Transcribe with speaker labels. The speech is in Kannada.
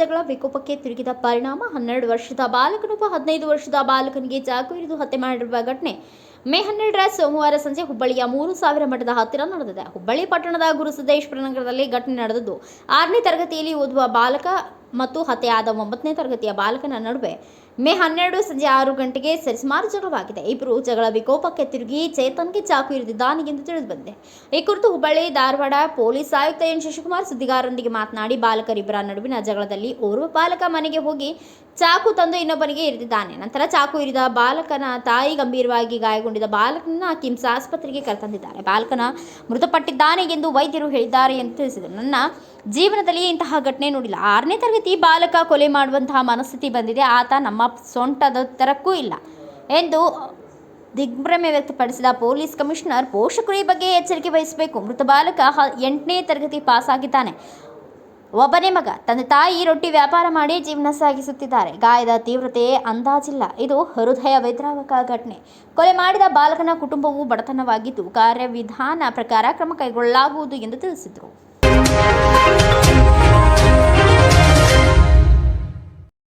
Speaker 1: ಜಗಳ ವಿಕೋಪಕ್ಕೆ ತಿರುಗಿದ ಪರಿಣಾಮ 12 ವರ್ಷದ ಬಾಲಕನೊಬ್ಬ 15 ವರ್ಷದ ಬಾಲಕನಿಗೆ ಚಾಕು ಇರಿದು ಹತ್ಯೆ ಮಾಡಿರುವ ಘಟನೆ ಮೇ 12ರ ಸೋಮವಾರ ಸಂಜೆ ಹುಬ್ಬಳ್ಳಿಯ 3000 ಮಠದ ಹತ್ತಿರ ನಡೆದಿದೆ. ಹುಬ್ಬಳ್ಳಿ ಪಟ್ಟಣದ ಗುರುಸಿದ್ದೇಶ್ವರ ನಗರದಲ್ಲಿ ಘಟನೆ ನಡೆದಿದ್ದು, 6ನೇ ತರಗತಿಯಲ್ಲಿ ಓದುವ ಬಾಲಕ ಮತ್ತು ಹತ್ಯೆಯಾದ 9ನೇ ತರಗತಿಯ ಬಾಲಕನ ನಡುವೆ ಮೇ 12 ಸಂಜೆ 6 ಗಂಟೆಗೆ ಸರಿಸುಮಾರು ಜಗಳವಾಗಿದೆ. ಇಬ್ಬರು ಜಗಳ ವಿಕೋಪಕ್ಕೆ ತಿರುಗಿ ಚೇತನ್ಗೆ ಚಾಕು ಇರಿದಿದ್ದಾನೆ ಎಂದು ತಿಳಿದುಬಂದಿದೆ. ಈ ಕುರಿತು ಹುಬ್ಬಳ್ಳಿ ಧಾರವಾಡ ಪೊಲೀಸ್ ಆಯುಕ್ತ ಎನ್ ಶಶಿಕುಮಾರ್ ಸುದ್ದಿಗಾರರೊಂದಿಗೆ ಮಾತನಾಡಿ, ಬಾಲಕರಿಬ್ಬರ ನಡುವಿನ ಜಗಳದಲ್ಲಿ ಓರ್ವ ಬಾಲಕ ಮನೆಗೆ ಹೋಗಿ ಚಾಕು ತಂದು ಇನ್ನೊಬ್ಬನಿಗೆ ಇರಿದಿದ್ದಾನೆ. ನಂತರ ಚಾಕು ಇರಿದ ಬಾಲಕನ ತಾಯಿ ಗಂಭೀರವಾಗಿ ಗಾಯಗೊಂಡಿದ್ದ ಬಾಲಕನನ್ನ ಕಿಮ್ಸ್ ಆಸ್ಪತ್ರೆಗೆ ಕರೆತಂದಿದ್ದಾರೆ. ಬಾಲಕನ ಮೃತಪಟ್ಟಿದ್ದಾನೆ ಎಂದು ವೈದ್ಯರು ಹೇಳಿದ್ದಾರೆ ಎಂದು ತಿಳಿಸಿದರು. ನನ್ನ ಜೀವನದಲ್ಲಿ ಇಂತಹ ಘಟನೆ ನೋಡಿಲ್ಲ. 6ನೇ ತರಗತಿ ಬಾಲಕ ಕೊಲೆ ಮಾಡುವಂತಹ ಮನಸ್ಥಿತಿ ಬಂದಿದೆ. ಆತ ನಮ್ಮ ಸೊಂಟದ ತರಕ್ಕೂ ಇಲ್ಲ ಎಂದು ದಿಗ್ಭ್ರಮೆ ವ್ಯಕ್ತಪಡಿಸಿದ ಪೊಲೀಸ್ ಕಮಿಷನರ್, ಪೋಷಕರು ಈ ಬಗ್ಗೆ ಎಚ್ಚರಿಕೆ ವಹಿಸಬೇಕು. ಮೃತ ಬಾಲಕ 8ನೇ ತರಗತಿ ಪಾಸ್ ಆಗಿದ್ದಾನೆ. ಒಬ್ಬನೇ ಮಗ. ತಂದೆ ತಾಯಿ ರೊಟ್ಟಿ ವ್ಯಾಪಾರ ಮಾಡಿ ಜೀವನ ಸಾಗಿಸುತ್ತಿದ್ದಾರೆ. ಗಾಯದ ತೀವ್ರತೆ ಅಂದಾಜಿಲ್ಲ. ಇದು ಹೃದಯ ವಿದ್ರಾವಕ ಘಟನೆ. ಕೊಲೆ ಮಾಡಿದ ಬಾಲಕನ ಕುಟುಂಬವು ಬಡತನವಾಗಿದ್ದು, ಕಾರ್ಯವಿಧಾನ ಪ್ರಕಾರ ಕ್ರಮ ಕೈಗೊಳ್ಳಲಾಗುವುದು ಎಂದು ತಿಳಿಸಿದರು.